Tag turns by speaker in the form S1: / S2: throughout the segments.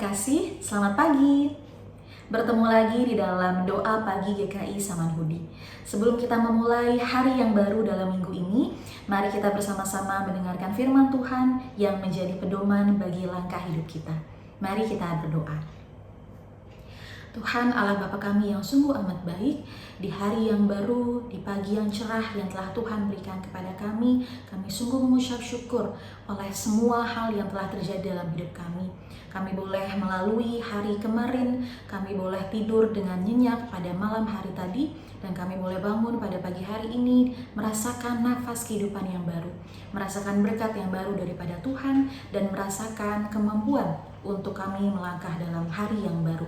S1: terkasih, selamat pagi. Bertemu lagi di dalam doa pagi GKI Samanhudi. Sebelum kita memulai hari yang baru dalam minggu ini, mari kita bersama-sama mendengarkan firman Tuhan yang menjadi pedoman bagi langkah hidup kita. Mari kita berdoa. Tuhan Allah Bapa kami yang sungguh amat baik, di hari yang baru, di pagi yang cerah yang telah Tuhan berikan kepada kami sungguh mengucap syukur oleh semua hal yang telah terjadi dalam hidup kami. Kami boleh melalui hari kemarin, kami boleh tidur dengan nyenyak pada malam hari tadi, dan kami boleh bangun pada pagi hari ini merasakan nafas kehidupan yang baru, merasakan berkat yang baru daripada Tuhan, dan merasakan kemampuan untuk kami melangkah dalam hari yang baru.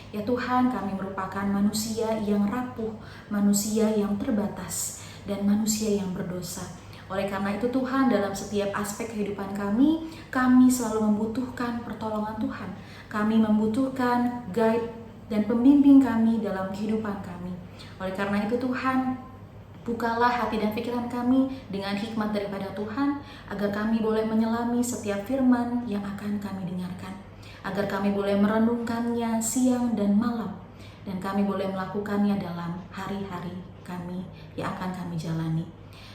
S1: Ya Tuhan, kami merupakan manusia yang rapuh, manusia yang terbatas, dan manusia yang berdosa. Oleh karena itu Tuhan, dalam setiap aspek kehidupan kami selalu membutuhkan pertolongan Tuhan. Kami membutuhkan guide dan pembimbing kami dalam kehidupan kami. Oleh karena itu Tuhan, bukalah hati dan pikiran kami dengan hikmat daripada Tuhan, agar kami boleh menyelami setiap firman yang akan kami dengarkan, agar kami boleh merenungkannya siang dan malam, dan kami boleh melakukannya dalam hari-hari kami yang akan kami jalani.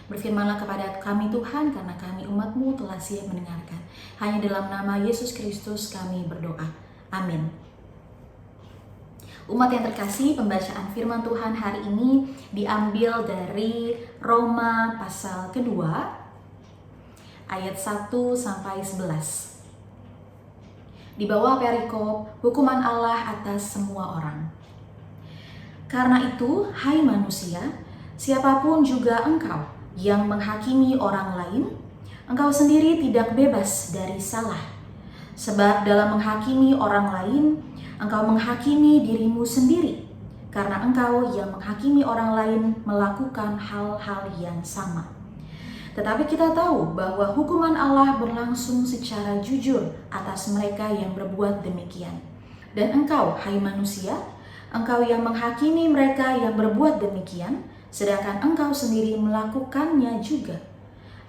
S1: Berfirmanlah kepada kami Tuhan, karena kami umat-Mu telah siap mendengarkan. Hanya dalam nama Yesus Kristus kami berdoa. Amin. Umat yang terkasih, pembacaan firman Tuhan hari ini diambil dari Roma pasal kedua, ayat 1 sampai 11. Di bawah perikop, hukuman Allah atas semua orang. Karena itu, hai manusia, siapapun juga engkau yang menghakimi orang lain, engkau sendiri tidak bebas dari salah. Sebab dalam menghakimi orang lain, engkau menghakimi dirimu sendiri, karena engkau yang menghakimi orang lain melakukan hal-hal yang sama. Tetapi kita tahu bahwa hukuman Allah berlangsung secara jujur atas mereka yang berbuat demikian. Dan engkau, hai manusia, engkau yang menghakimi mereka yang berbuat demikian, sedangkan engkau sendiri melakukannya juga.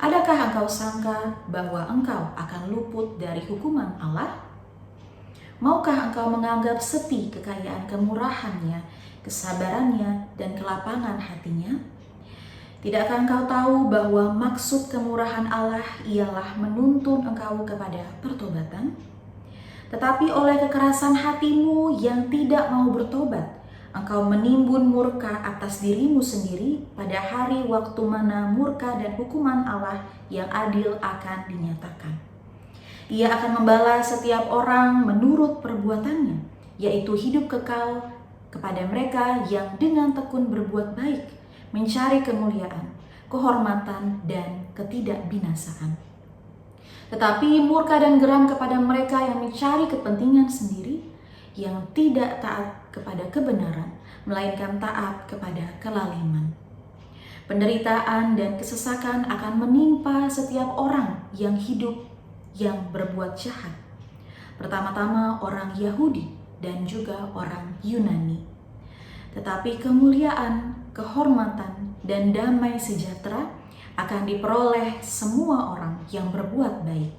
S1: Adakah engkau sangka bahwa engkau akan luput dari hukuman Allah? Maukah engkau menganggap sepi kekayaan kemurahannya, kesabarannya, dan kelapangan hatinya? Tidakkah engkau tahu bahwa maksud kemurahan Allah ialah menuntun engkau kepada pertobatan? Tetapi oleh kekerasan hatimu yang tidak mau bertobat, engkau menimbun murka atas dirimu sendiri pada hari waktu mana murka dan hukuman Allah yang adil akan dinyatakan. Ia akan membalas setiap orang menurut perbuatannya, yaitu hidup kekal kepada mereka yang dengan tekun berbuat baik, mencari kemuliaan, kehormatan, dan ketidakbinasaan. Tetapi murka dan geram kepada mereka yang mencari kepentingan sendiri, yang tidak taat kepada kebenaran, melainkan taat kepada kelaliman. Penderitaan dan kesesakan akan menimpa setiap orang yang hidup yang berbuat jahat. Pertama-tama orang Yahudi dan juga orang Yunani. Tetapi kemuliaan, kehormatan, dan damai sejahtera akan diperoleh semua orang yang berbuat baik.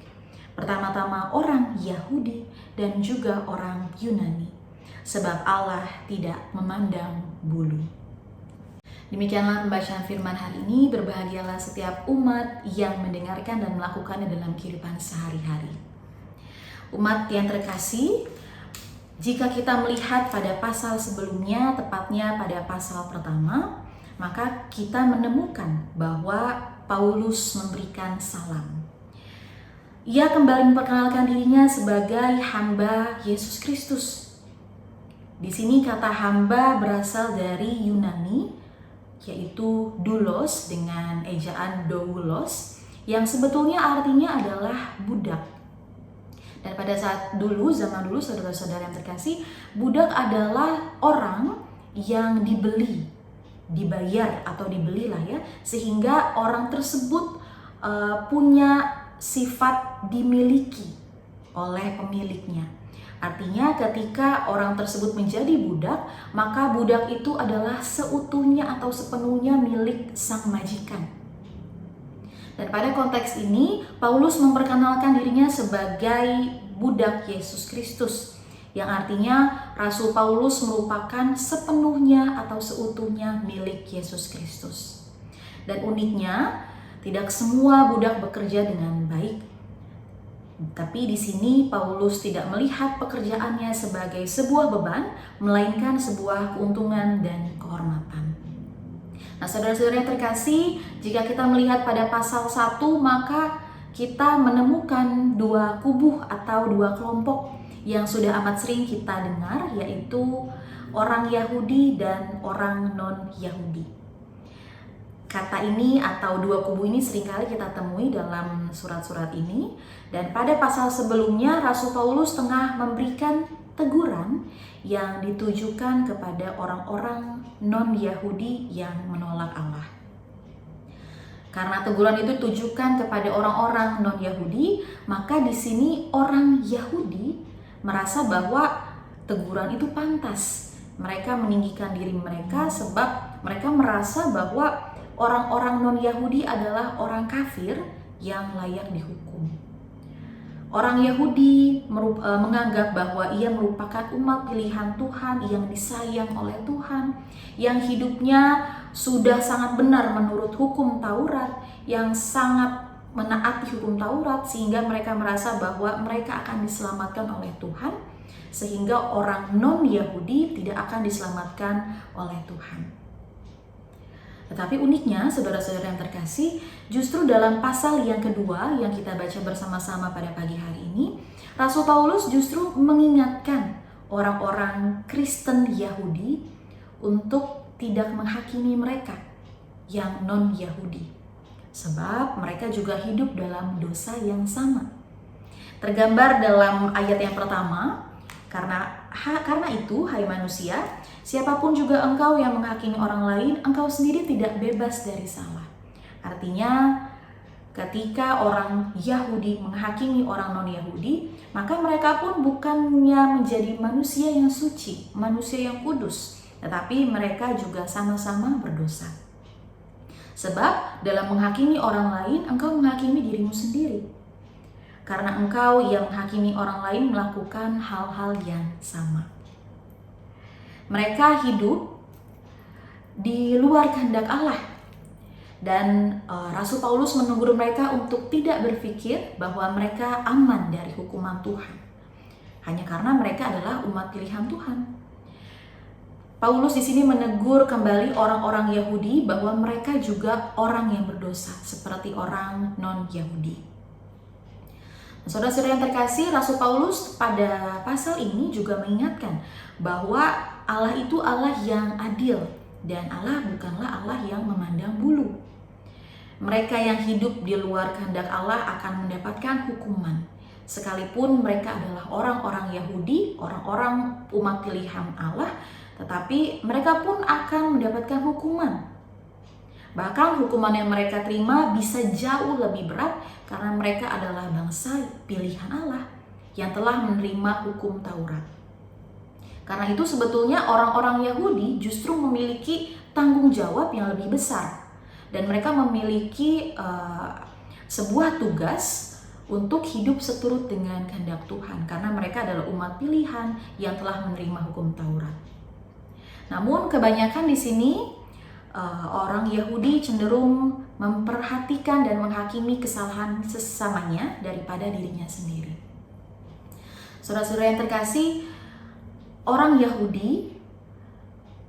S1: Pertama-tama orang Yahudi dan juga orang Yunani. Sebab Allah tidak memandang bulu. Demikianlah pembacaan firman hari ini. Berbahagialah setiap umat yang mendengarkan dan melakukannya dalam kehidupan sehari-hari. Umat yang terkasih, jika kita melihat pada pasal sebelumnya, tepatnya pada pasal pertama, maka kita menemukan bahwa Paulus memberikan salam. Ia kembali memperkenalkan dirinya sebagai hamba Yesus Kristus. Di sini kata hamba berasal dari Yunani, yaitu doulos dengan ejaan doulos, yang sebetulnya artinya adalah budak. Dan pada saat dulu, zaman dulu, saudara-saudara yang terkasih, budak adalah orang yang dibeli, dibayar atau dibelilah ya, sehingga orang tersebut punya sifat dimiliki oleh pemiliknya. Artinya ketika orang tersebut menjadi budak, maka budak itu adalah seutuhnya atau sepenuhnya milik sang majikan. Dan pada konteks ini, Paulus memperkenalkan dirinya sebagai budak Yesus Kristus. yang artinya Rasul Paulus merupakan sepenuhnya atau seutuhnya milik Yesus Kristus. Dan uniknya, tidak semua budak bekerja dengan baik. Tapi di sini Paulus tidak melihat pekerjaannya sebagai sebuah beban, melainkan sebuah keuntungan dan kehormatan. Nah, saudara-saudara yang terkasih, jika kita melihat pada pasal 1, maka kita menemukan dua kubu atau dua kelompok yang sudah amat sering kita dengar, yaitu orang Yahudi dan orang non-Yahudi. Kata ini atau dua kubu ini seringkali kita temui dalam surat-surat ini, dan pada pasal sebelumnya Rasul Paulus tengah memberikan teguran yang ditujukan kepada orang-orang non-Yahudi yang menolak Allah. Karena teguran itu ditujukan kepada orang-orang non-Yahudi, maka di sini orang Yahudi merasa bahwa teguran itu pantas. Mereka meninggikan diri mereka sebab mereka merasa bahwa orang-orang non-Yahudi adalah orang kafir yang layak dihukum. Orang Yahudi menganggap bahwa ia merupakan umat pilihan Tuhan yang disayang oleh Tuhan, yang hidupnya sudah sangat benar menurut hukum Taurat, yang sangat menaati hukum Taurat, sehingga mereka merasa bahwa mereka akan diselamatkan oleh Tuhan, sehingga orang non-Yahudi tidak akan diselamatkan oleh Tuhan. Tetapi uniknya, saudara-saudara yang terkasih, justru dalam pasal yang kedua yang kita baca bersama-sama pada pagi hari ini, Rasul Paulus justru mengingatkan orang-orang Kristen Yahudi untuk tidak menghakimi mereka yang non-Yahudi. Sebab mereka juga hidup dalam dosa yang sama. Tergambar dalam ayat yang pertama, karena itu, hai manusia, siapapun juga engkau yang menghakimi orang lain, engkau sendiri tidak bebas dari salah. Artinya, ketika orang Yahudi menghakimi orang non-Yahudi, maka mereka pun bukannya menjadi manusia yang suci, manusia yang kudus, tetapi mereka juga sama-sama berdosa. Sebab dalam menghakimi orang lain, engkau menghakimi dirimu sendiri. Karena engkau yang menghakimi orang lain melakukan hal-hal yang sama. Mereka hidup di luar kehendak Allah. Dan Rasul Paulus menegur mereka untuk tidak berpikir bahwa mereka aman dari hukuman Tuhan. Hanya karena mereka adalah umat pilihan Tuhan. Paulus di sini menegur kembali orang-orang Yahudi bahwa mereka juga orang yang berdosa seperti orang non-Yahudi. Saudara-saudara yang terkasih, Rasul Paulus pada pasal ini juga mengingatkan bahwa Allah itu Allah yang adil dan Allah bukanlah Allah yang memandang bulu. Mereka yang hidup di luar kehendak Allah akan mendapatkan hukuman, sekalipun mereka adalah orang-orang Yahudi, orang-orang umat pilihan Allah, tetapi mereka pun akan mendapatkan hukuman. Bahkan hukuman yang mereka terima bisa jauh lebih berat karena mereka adalah bangsa pilihan Allah yang telah menerima hukum Taurat. Karena itu sebetulnya orang-orang Yahudi justru memiliki tanggung jawab yang lebih besar. Dan mereka memiliki sebuah tugas untuk hidup seturut dengan kehendak Tuhan. Karena mereka adalah umat pilihan yang telah menerima hukum Taurat. Namun kebanyakan di sini orang Yahudi cenderung memperhatikan dan menghakimi kesalahan sesamanya daripada dirinya sendiri. Saudara-saudara yang terkasih, orang Yahudi,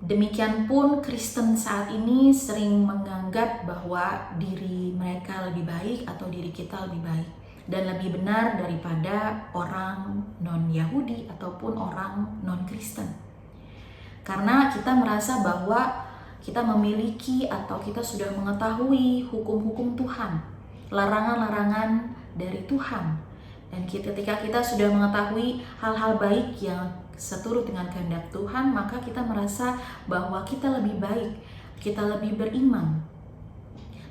S1: demikian pun Kristen saat ini sering menganggap bahwa diri mereka lebih baik atau diri kita lebih baik dan lebih benar daripada orang non-Yahudi ataupun orang non-Kristen. Karena kita merasa bahwa kita memiliki atau kita sudah mengetahui hukum-hukum Tuhan, larangan-larangan dari Tuhan. Dan ketika kita sudah mengetahui hal-hal baik yang seturut dengan kehendak Tuhan, maka kita merasa bahwa kita lebih baik, kita lebih beriman.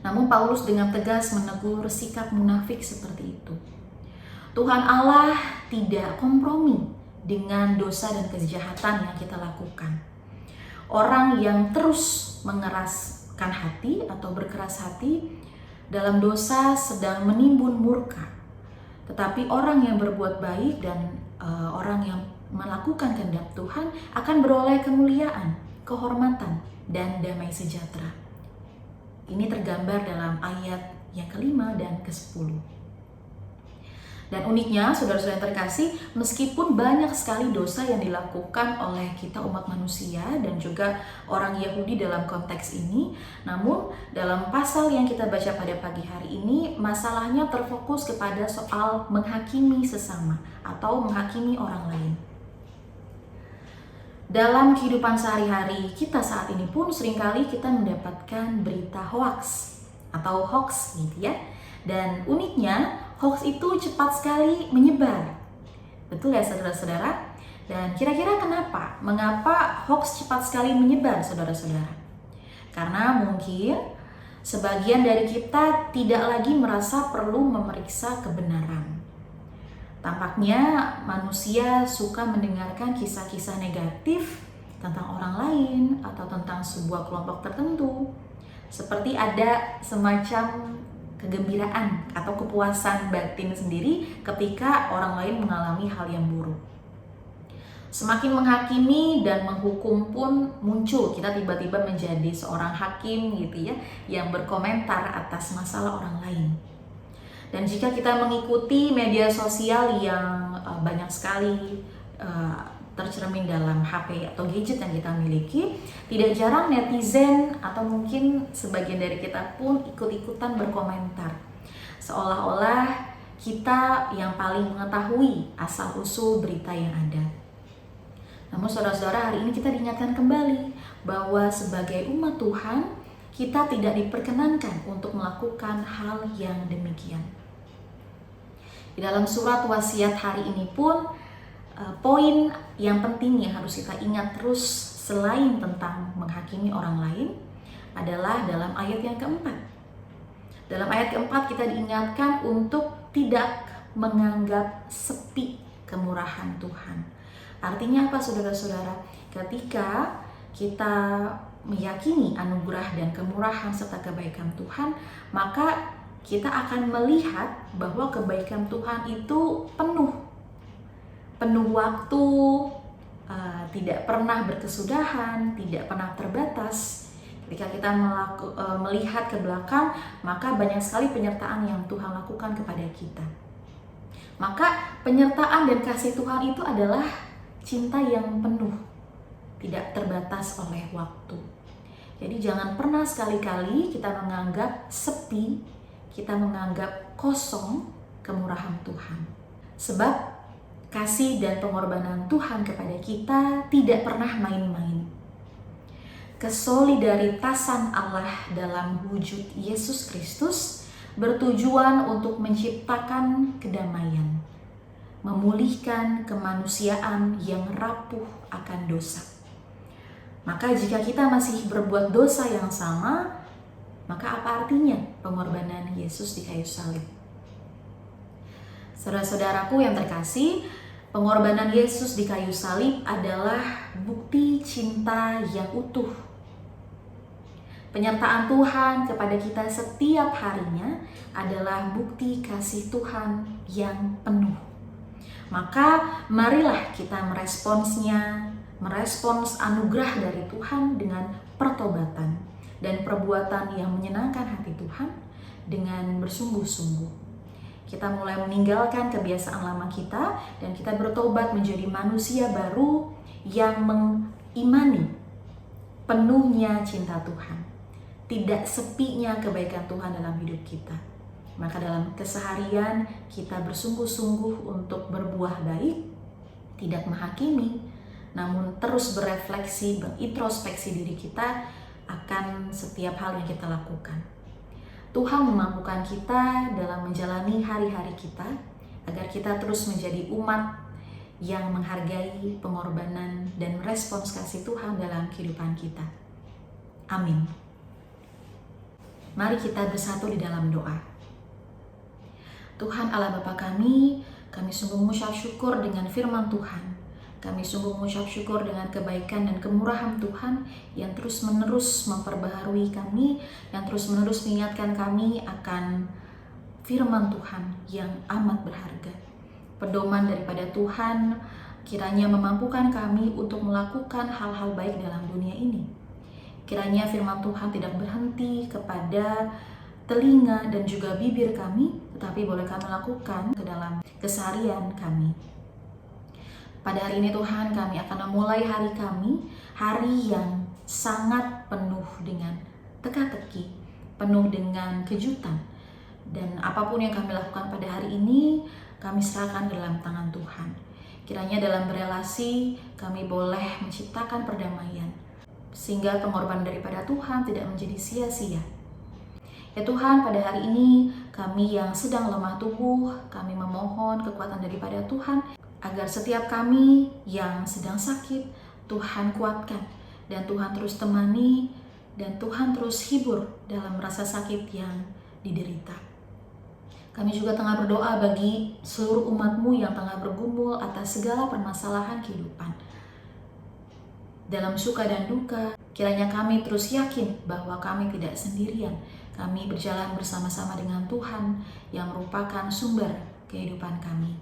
S1: Namun Paulus dengan tegas menegur sikap munafik seperti itu. Tuhan Allah tidak kompromi dengan dosa dan kejahatan yang kita lakukan. Orang yang terus mengeraskan hati atau berkeras hati dalam dosa sedang menimbun murka. Tetapi orang yang berbuat baik dan orang yang melakukan kehendak Tuhan akan beroleh kemuliaan, kehormatan, dan damai sejahtera. Ini tergambar dalam ayat yang kelima dan ke-10. Dan uniknya, saudara-saudara yang terkasih, meskipun banyak sekali dosa yang dilakukan oleh kita umat manusia dan juga orang Yahudi dalam konteks ini, namun dalam pasal yang kita baca pada pagi hari ini, masalahnya terfokus kepada soal menghakimi sesama atau menghakimi orang lain. Dalam kehidupan sehari-hari kita saat ini pun seringkali kita mendapatkan berita hoax atau hoax gitu ya. Dan uniknya, hoax itu cepat sekali menyebar. Betul ya saudara-saudara? Dan kira-kira kenapa? Mengapa hoax cepat sekali menyebar saudara-saudara? Karena mungkin sebagian dari kita tidak lagi merasa perlu memeriksa kebenaran. Tampaknya manusia suka mendengarkan kisah-kisah negatif tentang orang lain atau tentang sebuah kelompok tertentu. Seperti ada semacam kegembiraan atau kepuasan batin sendiri ketika orang lain mengalami hal yang buruk. Semakin menghakimi dan menghukum pun muncul, kita tiba-tiba menjadi seorang hakim gitu ya, yang berkomentar atas masalah orang lain. Dan jika kita mengikuti media sosial yang banyak sekali tercermin dalam HP atau gadget yang kita miliki, tidak jarang netizen atau mungkin sebagian dari kita pun ikut-ikutan berkomentar. Seolah-olah kita yang paling mengetahui asal-usul berita yang ada. Namun saudara-saudara, hari ini kita diingatkan kembali bahwa sebagai umat Tuhan, kita tidak diperkenankan untuk melakukan hal yang demikian. Di dalam surat wasiat hari ini pun, poin yang penting yang harus kita ingat terus selain tentang menghakimi orang lain adalah dalam ayat yang keempat. Dalam ayat keempat kita diingatkan untuk tidak menganggap sepi kemurahan Tuhan. Artinya apa saudara-saudara? Ketika kita meyakini anugerah dan kemurahan serta kebaikan Tuhan, maka kita akan melihat bahwa kebaikan Tuhan itu penuh waktu, tidak pernah berkesudahan, tidak pernah terbatas. Ketika kita melihat ke belakang, maka banyak sekali penyertaan yang Tuhan lakukan kepada kita. Maka penyertaan dan kasih Tuhan itu adalah cinta yang penuh, tidak terbatas oleh waktu. Jadi jangan pernah sekali-kali kita menganggap sepi, kita menganggap kosong kemurahan Tuhan. Sebab kasih dan pengorbanan Tuhan kepada kita tidak pernah main-main. Kesolidaritasan Allah dalam wujud Yesus Kristus bertujuan untuk menciptakan kedamaian, memulihkan kemanusiaan yang rapuh akan dosa. Maka jika kita masih berbuat dosa yang sama, maka apa artinya pengorbanan Yesus di kayu salib? Saudara-saudaraku yang terkasih, pengorbanan Yesus di kayu salib adalah bukti cinta yang utuh. Penyertaan Tuhan kepada kita setiap harinya adalah bukti kasih Tuhan yang penuh. Maka marilah kita merespons anugerah dari Tuhan dengan pertobatan dan perbuatan yang menyenangkan hati Tuhan dengan bersungguh-sungguh. Kita mulai meninggalkan kebiasaan lama kita dan kita bertobat menjadi manusia baru yang mengimani penuhnya cinta Tuhan, tidak sepinya kebaikan Tuhan dalam hidup kita. Maka dalam keseharian kita bersungguh-sungguh untuk berbuah baik, tidak menghakimi, namun terus berefleksi, berintrospeksi diri kita akan setiap hal yang kita lakukan. Tuhan memampukan kita dalam menjalani hari-hari kita agar kita terus menjadi umat yang menghargai pengorbanan dan merespons kasih Tuhan dalam kehidupan kita. Amin. Mari kita bersatu di dalam doa. Tuhan Allah Bapa kami sungguh mengucap syukur dengan firman Tuhan. Kami sungguh mengucap syukur dengan kebaikan dan kemurahan Tuhan yang terus-menerus memperbaharui kami, yang terus-menerus mengingatkan kami akan firman Tuhan yang amat berharga. Pedoman daripada Tuhan Kiranya memampukan kami untuk melakukan hal-hal baik dalam dunia ini. Kiranya firman Tuhan tidak berhenti kepada telinga dan juga bibir kami, tetapi boleh kami lakukan ke dalam keseharian kami. Pada hari ini Tuhan, kami akan memulai hari kami, hari yang sangat penuh dengan teka-teki, penuh dengan kejutan. Dan apapun yang kami lakukan pada hari ini, kami serahkan dalam tangan Tuhan. Kiranya dalam berelasi kami boleh menciptakan perdamaian, sehingga pengorbanan daripada Tuhan tidak menjadi sia-sia. Ya Tuhan, pada hari ini kami yang sedang lemah tubuh, kami memohon kekuatan daripada Tuhan, agar setiap kami yang sedang sakit, Tuhan kuatkan, dan Tuhan terus temani, dan Tuhan terus hibur dalam rasa sakit yang diderita. Kami juga tengah berdoa bagi seluruh umat-Mu yang tengah bergumul atas segala permasalahan kehidupan. Dalam suka dan duka, kiranya kami terus yakin bahwa kami tidak sendirian. Kami berjalan bersama-sama dengan Tuhan yang merupakan sumber kehidupan kami.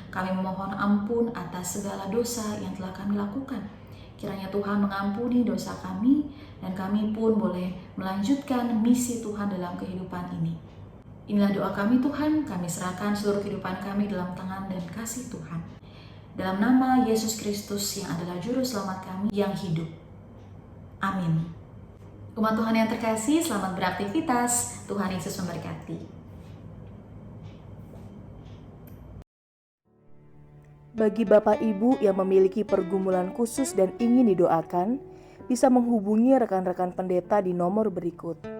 S1: Kami memohon ampun atas segala dosa yang telah kami lakukan. Kiranya Tuhan mengampuni dosa kami dan kami pun boleh melanjutkan misi Tuhan dalam kehidupan ini. Inilah doa kami Tuhan, kami serahkan seluruh kehidupan kami dalam tangan dan kasih Tuhan. Dalam nama Yesus Kristus yang adalah Juru Selamat kami yang hidup. Amin. Umat Tuhan yang terkasih, selamat beraktivitas. Tuhan Yesus memberkati.
S2: Bagi Bapak Ibu yang memiliki pergumulan khusus dan ingin didoakan, bisa menghubungi rekan-rekan pendeta di nomor berikut.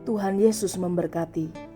S2: Tuhan Yesus memberkati.